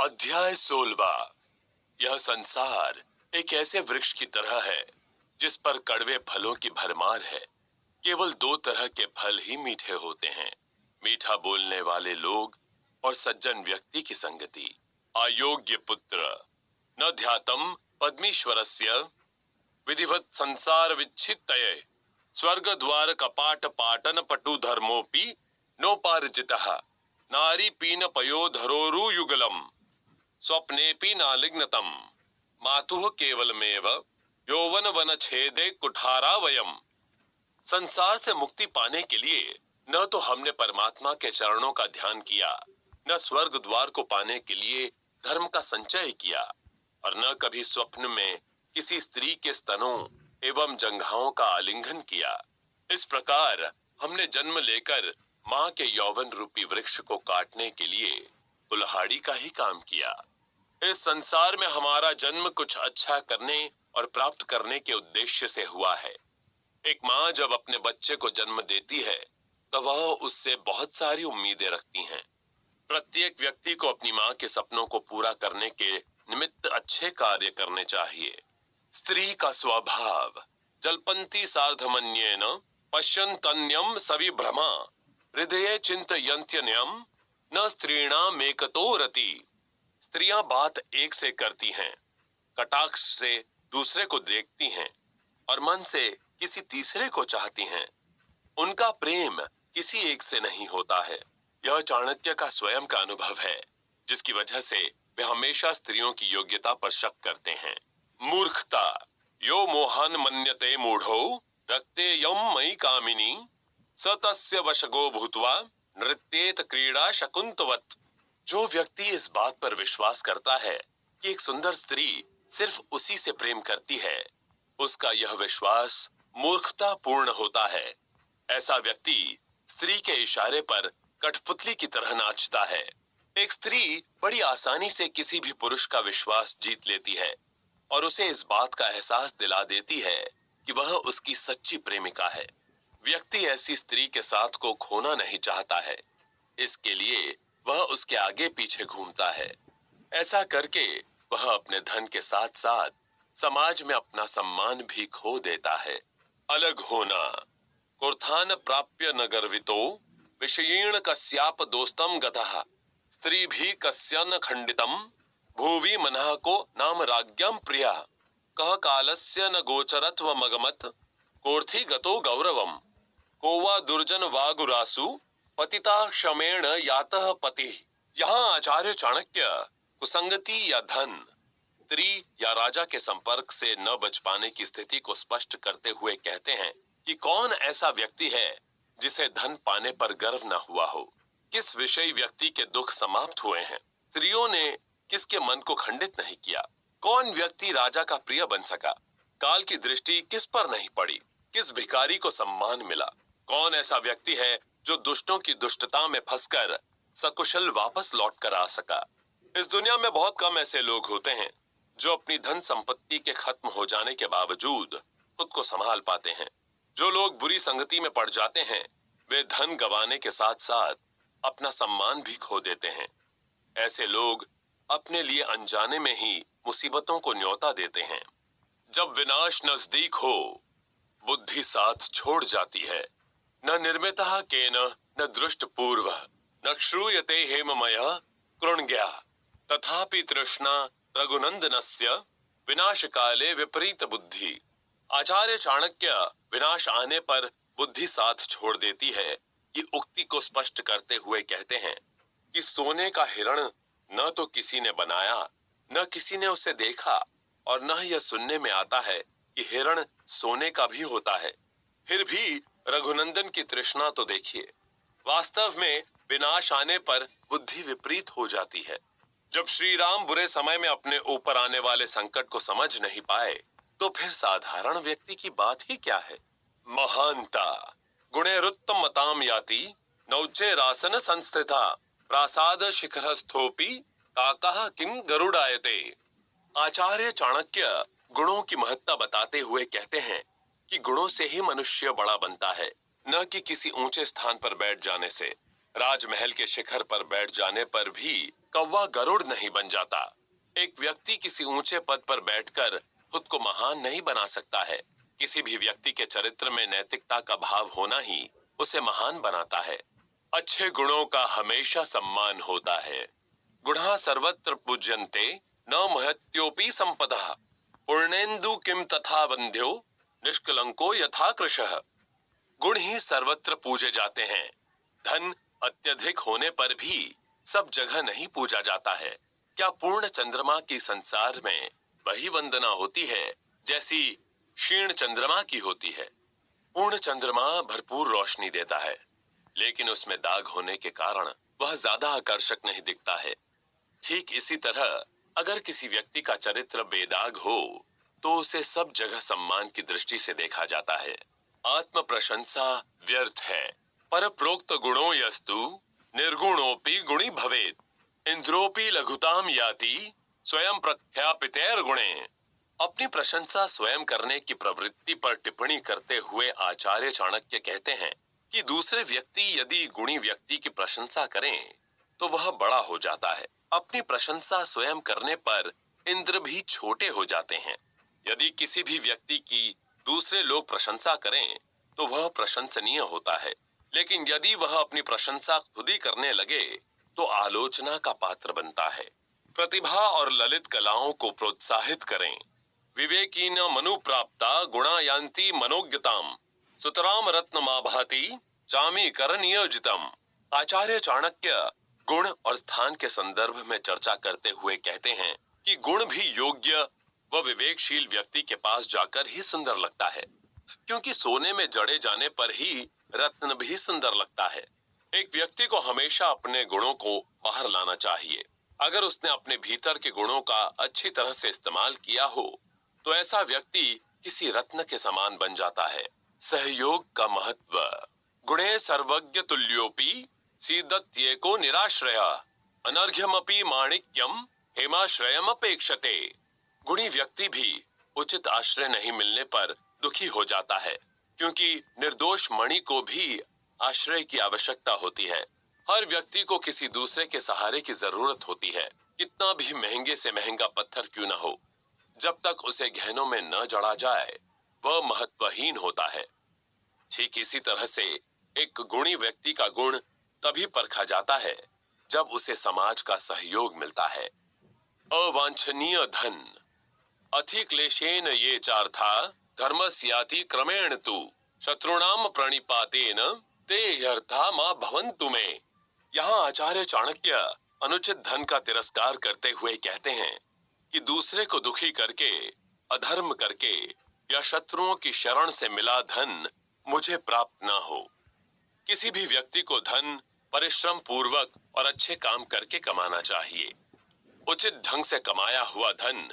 अध्याय 16। यह संसार एक ऐसे वृक्ष की तरह है जिस पर कड़वे फलों की भरमार है। केवल दो तरह के फल ही मीठे होते हैं, मीठा बोलने वाले लोग और सज्जन व्यक्ति की संगति। अयोग्य पुत्र न ध्यातम पद्मीश्वरस्य विधिवत संसार विच्छित्तये स्वर्ग द्वार कपाट पाटन पटु धर्मोपि नोपार्जितः नारी पीन पयोधरोरु युगलम स्वप्नेपि नालिग्नतम मातुः केवलमेव यौवन वन छेदे कुठारा वयम। संसार से मुक्ति पाने के लिए न तो हमने परमात्मा के चरणों का ध्यान किया, न स्वर्ग द्वार को पाने के लिए धर्म का संचय किया, और न कभी स्वप्न में किसी स्त्री के स्तनों एवं जंघाओं का आलिंगन किया। इस प्रकार हमने जन्म लेकर माँ के यौवन रूपी वृक्ष को काटने के लिए कुल्हाड़ी का ही काम किया। इस संसार में हमारा जन्म कुछ अच्छा करने और प्राप्त करने के उद्देश्य से हुआ है। एक माँ जब अपने बच्चे को जन्म देती है तो वह उससे बहुत सारी उम्मीदें रखती हैं। प्रत्येक व्यक्ति को अपनी माँ के सपनों को पूरा करने के निमित्त अच्छे कार्य करने चाहिए। स्त्री का स्वभाव जल्पन्ति सार्धमन्येन पश्यन्तन्यम सविभ्रमा हृदये चिन्तयन्त्यन्यम न स्त्रीणामेकतो रति। स्त्रियां बात एक से करती हैं, कटाक्ष से दूसरे को देखती हैं और मन से किसी तीसरे को चाहती हैं। उनका प्रेम किसी एक से नहीं होता है। यह चाणक्य का स्वयं का अनुभव है, जिसकी वजह से वे हमेशा स्त्रियों की योग्यता पर शक करते हैं। मूर्खता यो मोहन मन्यते मूढ़ो रक्ते यम मयि कामिनी स तस्य वशगो भूत्वा नृत्येत क्रीड़ा शकुंतवत। जो व्यक्ति इस बात पर विश्वास करता है कि एक सुंदर स्त्री सिर्फ उसी से प्रेम करती है, उसका यह विश्वास मूर्खता पूर्ण होता है। ऐसा व्यक्ति स्त्री के इशारे पर कठपुतली की तरह नाचता है। एक स्त्री बड़ी आसानी से किसी भी पुरुष का विश्वास जीत लेती है और उसे इस बात का एहसास दिला देती है कि वह उसकी सच्ची प्रेमिका है। व्यक्ति ऐसी स्त्री के साथ को खोना नहीं चाहता है, इसके लिए वह उसके आगे पीछे घूमता है। ऐसा करके वह अपने धन के साथ साथ समाज में अपना सम्मान भी खो देता है। अलग होना कुर्थान प्राप्य न गर्वितो विषयीण कस्याप दोस्तम गतः स्त्री भी कस्यन खंडितम भुवि मनः को नाम राज्ञम प्रिया कह कालस्य न गोचरत्व मगमत कोर्थी गतो गौरवम को वा दुर्जन वागुरासु पतिता क्षमेण यातः पति। यहाँ आचार्य चाणक्य कुसंगति या धन, स्त्री या राजा के संपर्क से न बच पाने की स्थिति को स्पष्ट करते हुए कहते हैं कि कौन ऐसा व्यक्ति है जिसे धन पाने पर गर्व न हुआ हो। किस विषयी व्यक्ति के दुख समाप्त हुए हैं, स्त्रियों ने किसके मन को खंडित नहीं किया। कौन व्यक्ति राजा का प्रिय बन सका, काल की दृष्टि किस पर नहीं पड़ी, किस भिखारी को सम्मान मिला। कौन ऐसा व्यक्ति है जो दुष्टों की दुष्टता में फंसकर सकुशल वापस लौट कर आ सका। इस दुनिया में बहुत कम ऐसे लोग होते हैं जो अपनी धन संपत्ति के खत्म हो जाने के बावजूद खुद को संभाल पाते हैं। जो लोग बुरी संगति में पड़ जाते हैं वे धन गंवाने के साथ साथ अपना सम्मान भी खो देते हैं। ऐसे लोग अपने लिए अनजाने में ही मुसीबतों को न्योता देते हैं। जब विनाश नजदीक हो बुद्धि साथ छोड़ जाती है। न निर्मितः केन न दृष्ट पूर्व न श्रूयते हेममय कृण्ज्ञा तथापि तृष्णा रघुनंदनस्य विनाश काले विपरीत बुद्धि। आचार्य चाणक्य विनाश आने पर बुद्धि साथ छोड़ देती है कि उक्ति को स्पष्ट करते हुए कहते हैं कि सोने का हिरण न तो किसी ने बनाया, न किसी ने उसे देखा, और न यह सुनने में आता है कि हिरण सोने का भी होता है। फिर भी रघुनंदन की तृष्णा तो देखिए। वास्तव में विनाश आने पर बुद्धि विपरीत हो जाती है। जब श्री राम बुरे समय में अपने ऊपर आने वाले संकट को समझ नहीं पाए तो फिर साधारण व्यक्ति की बात ही क्या है। महानता गुणेरुत्तम मताम याति नौचे रासन संस्थिता प्रासाद शिखरस्थोपि काकः किं गरुड़ायते। आचार्य चाणक्य गुणों की महत्ता बताते हुए कहते हैं कि गुणों से ही मनुष्य बड़ा बनता है, न कि किसी ऊंचे स्थान पर बैठ जाने से। राजमहल के शिखर पर बैठ जाने पर भी कौवा गरुड़ नहीं बन जाता। एक व्यक्ति किसी ऊंचे पद पर बैठकर खुद को महान नहीं बना सकता है। किसी भी व्यक्ति के चरित्र में नैतिकता का भाव होना ही उसे महान बनाता है। अच्छे गुणों का हमेशा सम्मान होता है। गुणा सर्वत्र पूज्यन्ते न महत्योपि संपदः पूर्णेन्दु किम तथा वंद्यो निष्कलंको यथा कृशः। गुण ही सर्वत्र पूजे जाते हैं। धन अत्यधिक होने पर भी सब जगह नहीं पूजा जाता है। क्या पूर्ण चंद्रमा की संसार में वही वंदना होती है जैसी क्षीण चंद्रमा की होती है? पूर्ण चंद्रमा भरपूर रोशनी देता है, लेकिन उसमें दाग होने के कारण वह ज्यादा आकर्षक नहीं दिखता है। ठीक इसी तरह अगर किसी व्यक्ति का चरित्र बेदाग हो तो उसे सब जगह सम्मान की दृष्टि से देखा जाता है। आत्म प्रशंसा व्यर्थ है। पर प्रोक्त गुणों यस्तु निर्गुणोपि गुणी भवेत् इंद्रोपि लघुताम याति स्वयं प्रख्यापितैर गुणे। अपनी प्रशंसा स्वयं करने की प्रवृत्ति पर टिप्पणी करते हुए आचार्य चाणक्य कहते हैं कि दूसरे व्यक्ति यदि गुणी व्यक्ति की प्रशंसा करें तो वह बड़ा हो जाता है। अपनी प्रशंसा स्वयं करने पर इंद्र भी छोटे हो जाते हैं। यदि किसी भी व्यक्ति की दूसरे लोग प्रशंसा करें तो वह प्रशंसनीय होता है, लेकिन यदि वह अपनी प्रशंसा खुद ही करने लगे तो आलोचना का पात्र बनता है। प्रतिभा और ललित कलाओं को प्रोत्साहित करें। विवेकीन मनु प्राप्ता गुणा यान्ति मनोज्ञताम सुतराम रत्नमाभाति चामी कर नियोजितम। आचार्य चाणक्य गुण और स्थान के संदर्भ में चर्चा करते हुए कहते हैं कि गुण भी योग्य व विवेकशील व्यक्ति के पास जाकर ही सुंदर लगता है, क्योंकि सोने में जड़े जाने पर ही रत्न भी सुंदर लगता है। एक व्यक्ति को हमेशा अपने गुणों को बाहर लाना चाहिए। अगर उसने अपने भीतर के गुणों का अच्छी तरह से इस्तेमाल किया हो तो ऐसा व्यक्ति किसी रत्न के समान बन जाता है। सहयोग का महत्व। गुणे सर्वज्ञ तुल्योपि सीदत्येको निराश्रय अनर्घ्यमपि माणिक्यम हेमाश्रयम अपेक्षते। गुणी व्यक्ति भी उचित आश्रय नहीं मिलने पर दुखी हो जाता है, क्योंकि निर्दोष मणि को भी आश्रय की आवश्यकता होती है। हर व्यक्ति को किसी दूसरे के सहारे की जरूरत होती है, कितना भी महंगे से महंगा पत्थर क्यों न हो। जब तक उसे गहनों में न जड़ा जाए वह महत्वहीन होता है। ठीक इसी तरह से एक गुणी व्यक्ति का गुण तभी परखा जाता है जब उसे समाज का सहयोग मिलता है। अवांछनीय धन। अतिक्लेशेन ये चार्था धर्मस्याति क्रमेण तु शत्रुणाम प्रणिपातेन ते ह्यर्था मा भवन्तु मे। यहाँ आचार्य चाणक्य अनुचित धन का तिरस्कार करते हुए कहते हैं कि दूसरे को दुखी करके, अधर्म करके या शत्रुओं की शरण से मिला धन मुझे प्राप्त न हो। किसी भी व्यक्ति को धन परिश्रम पूर्वक और अच्छे काम करके कमाना चाहिए। उचित ढंग से कमाया हुआ धन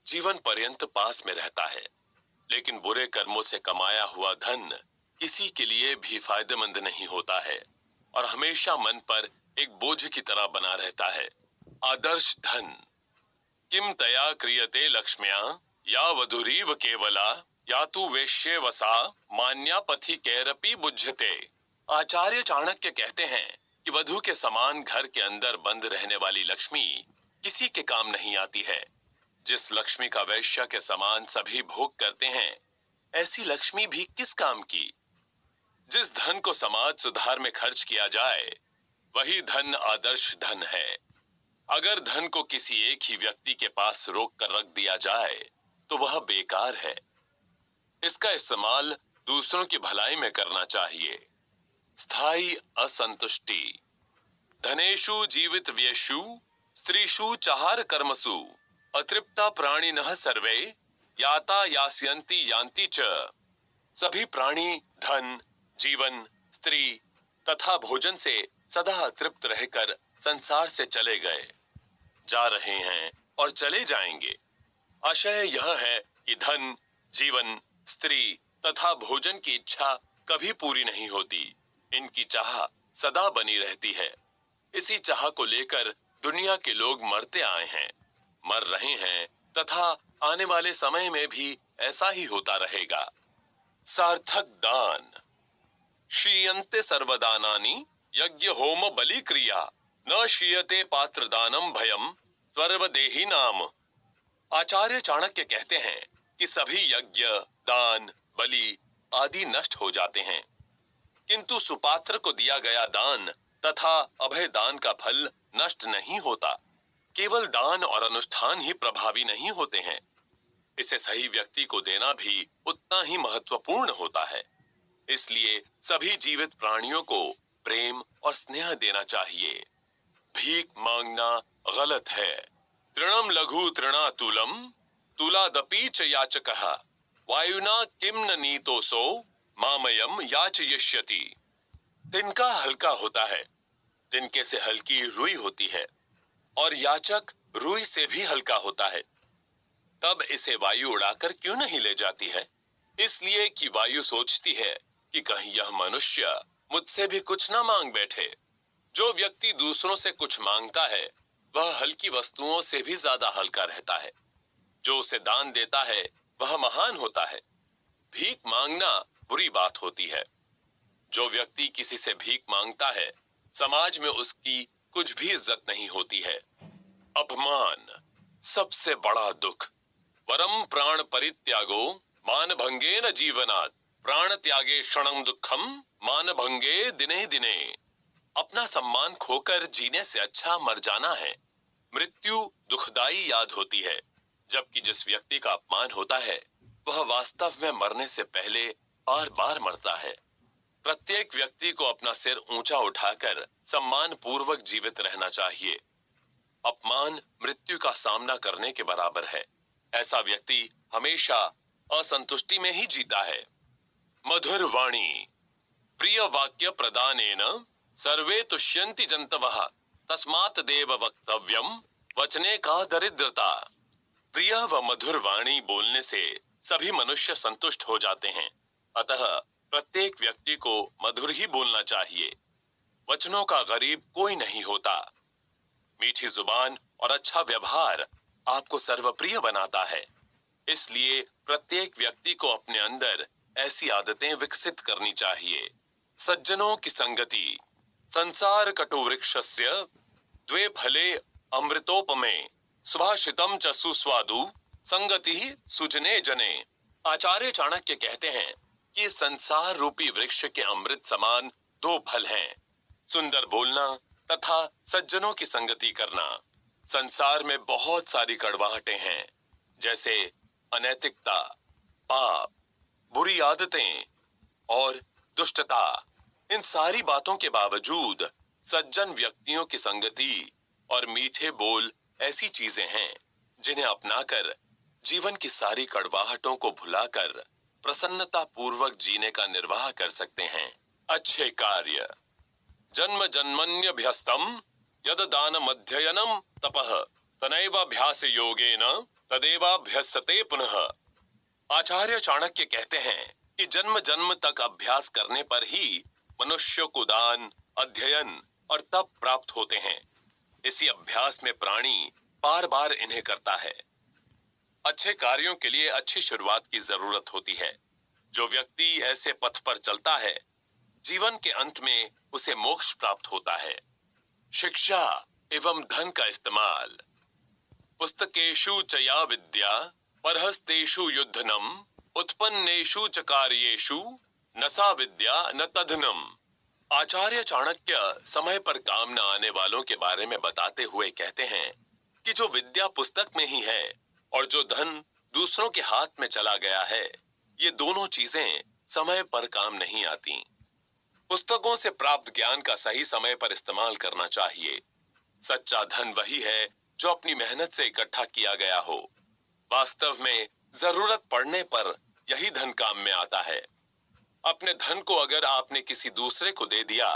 जीवन पर्यंत पास में रहता है, लेकिन बुरे कर्मों से कमाया हुआ धन किसी के लिए भी फायदेमंद नहीं होता है और हमेशा मन पर एक बोझ की तरह बना रहता है। आदर्श धन। किम तया क्रियते लक्ष्म्या या वधुरीव केवला या तु वेश्ये वसा मान्या पथि कैरपि बुझ्यते। आचार्य चाणक्य कहते हैं कि वधु के समान घर के अंदर बंद रहने वाली लक्ष्मी किसी के काम नहीं आती है। जिस लक्ष्मी का वैश्य के समान सभी भोग करते हैं, ऐसी लक्ष्मी भी किस काम की। जिस धन को समाज सुधार में खर्च किया जाए वही धन आदर्श धन है। अगर धन को किसी एक ही व्यक्ति के पास रोक कर रख दिया जाए तो वह बेकार है। इसका इस्तेमाल दूसरों की भलाई में करना चाहिए। स्थायी असंतुष्टि। धनेषु जीवित व्येषु स्त्रीषु चाहार कर्मसु अतृप्ता प्राणिनः सर्वे याता यास्यन्ति यान्ति च। सभी प्राणी धन, जीवन, स्त्री तथा भोजन से सदा अतृप्त रहकर संसार से चले गए, जा रहे हैं और चले जाएंगे। आशय यह है कि धन, जीवन, स्त्री तथा भोजन की इच्छा कभी पूरी नहीं होती। इनकी चाह सदा बनी रहती है। इसी चाह को लेकर दुनिया के लोग मरते आए हैं, मर रहे हैं तथा आने वाले समय में भी ऐसा ही होता रहेगा। सार्थक दान। क्षीयन्ते सर्वदानानि यज्ञ होम बलि क्रिया न शीयते पात्र दानम भयम सर्वदेही नाम। आचार्य चाणक्य कहते हैं कि सभी यज्ञ, दान, बलि आदि नष्ट हो जाते हैं, किंतु सुपात्र को दिया गया दान तथा अभय दान का फल नष्ट नहीं होता। केवल दान और अनुष्ठान ही प्रभावी नहीं होते हैं, इसे सही व्यक्ति को देना भी उतना ही महत्वपूर्ण होता है। इसलिए सभी जीवित प्राणियों को प्रेम और स्नेह देना चाहिए। भीख मांगना गलत है। तृणम लघु तृणातुलम तुलादपि च याचकः वायुना किम न नीतोसो मामयम याचयिष्यति। तिनका हल्का होता है, तिनके से हल्की रुई होती है, और याचक रुई से भी हल्का होता है। तब इसे वायु उड़ाकर क्यों नहीं ले जाती है? इसलिए कि वायु सोचती है कि कहीं यह मनुष्य मुझसे भी कुछ ना मांग बैठे। जो व्यक्ति दूसरों से कुछ मांगता है वह हल्की वस्तुओं से भी ज्यादा हल्का रहता है। जो उसे दान देता है वह महान होता है। भीख मांगना बुरी बात होती है। जो व्यक्ति किसी से भीख मांगता है समाज में उसकी कुछ भी इज्जत नहीं होती है। अपमान सबसे बड़ा दुख। वरम प्राण परित्यागो मान भंगे न जीवनात् प्राण त्यागे क्षणं दुखम मान भंगे दिने दिने। अपना सम्मान खोकर जीने से अच्छा मर जाना है। मृत्यु दुखदाई याद होती है, जबकि जिस व्यक्ति का अपमान होता है वह वास्तव में मरने से पहले बार बार मरता है। प्रत्येक व्यक्ति को अपना सिर ऊंचा उठाकर सम्मान पूर्वक जीवित रहना चाहिए। अपमान मृत्यु का सामना करने के बराबर है। ऐसा व्यक्ति हमेशा असंतुष्टि में ही जीता है। मधुर वाणी। प्रिय वाक्य प्रदानेन सर्वे तुष्यन्ति जन्तवः तस्मात् देव वक्तव्यम वचने का दरिद्रता। प्रिय व मधुर वाणी बोलने से सभी मनुष्य संतुष्ट हो जाते हैं, अतः प्रत्येक व्यक्ति को मधुर ही बोलना चाहिए। वचनों का गरीब कोई नहीं होता। मीठी जुबान और अच्छा व्यवहार आपको सर्वप्रिय बनाता है। इसलिए प्रत्येक व्यक्ति को अपने अंदर ऐसी आदतें विकसित करनी चाहिए। सज्जनों की संगति। संसार कटु वृक्षस्य द्वे फले अमृतोपमे सुभाषितम च सुस्वादु संगति सुजने जने। आचार्य चाणक्य कहते हैं कि संसार रूपी वृक्ष के अमृत समान दो फल हैं, सुंदर बोलना तथा सज्जनों की संगति करना। संसार में बहुत सारी कड़वाहटें हैं, जैसे अनैतिकता, पाप, बुरी आदतें और दुष्टता। इन सारी बातों के बावजूद सज्जन व्यक्तियों की संगति और मीठे बोल ऐसी चीजें हैं जिन्हें अपनाकर जीवन की सारी कड़वाहटों को भुलाकर प्रसन्नता पूर्वक जीने का निर्वाह कर सकते हैं। अच्छे कार्य। जन्म जन्मन्यभ्यस्तम यद दानम अध्ययनम तपः तनैवाभ्यास योगेन तदेवाभ्यस्यते पुनः। आचार्य चाणक्य कहते हैं कि जन्म जन्म तक अभ्यास करने पर ही मनुष्य को दान, अध्ययन और तप प्राप्त होते हैं। इसी अभ्यास में प्राणी बार बार इन्हें करता है। अच्छे कार्यों के लिए अच्छी शुरुआत की जरूरत होती है। जो व्यक्ति ऐसे पथ पर चलता है जीवन के अंत में उसे मोक्ष प्राप्त होता है। शिक्षा एवं धन का इस्तेमाल। पुस्तकेषु च या विद्या परहस्तेषु युद्धनम उत्पन्नेषु च कार्येषु न सा विद्या न तद्धनम। आचार्य चाणक्य समय पर काम न आने वालों के बारे में बताते हुए कहते हैं कि जो विद्या पुस्तक में ही है और जो धन दूसरों के हाथ में चला गया है, ये दोनों चीजें समय पर काम नहीं आती। पुस्तकों से प्राप्त ज्ञान का सही समय पर इस्तेमाल करना चाहिए। सच्चा धन वही है जो अपनी मेहनत से इकट्ठा किया गया हो। वास्तव में जरूरत पड़ने पर यही धन काम में आता है। अपने धन को अगर आपने किसी दूसरे को दे दिया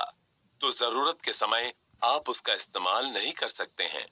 तो जरूरत के समय आप उसका इस्तेमाल नहीं कर सकते हैं।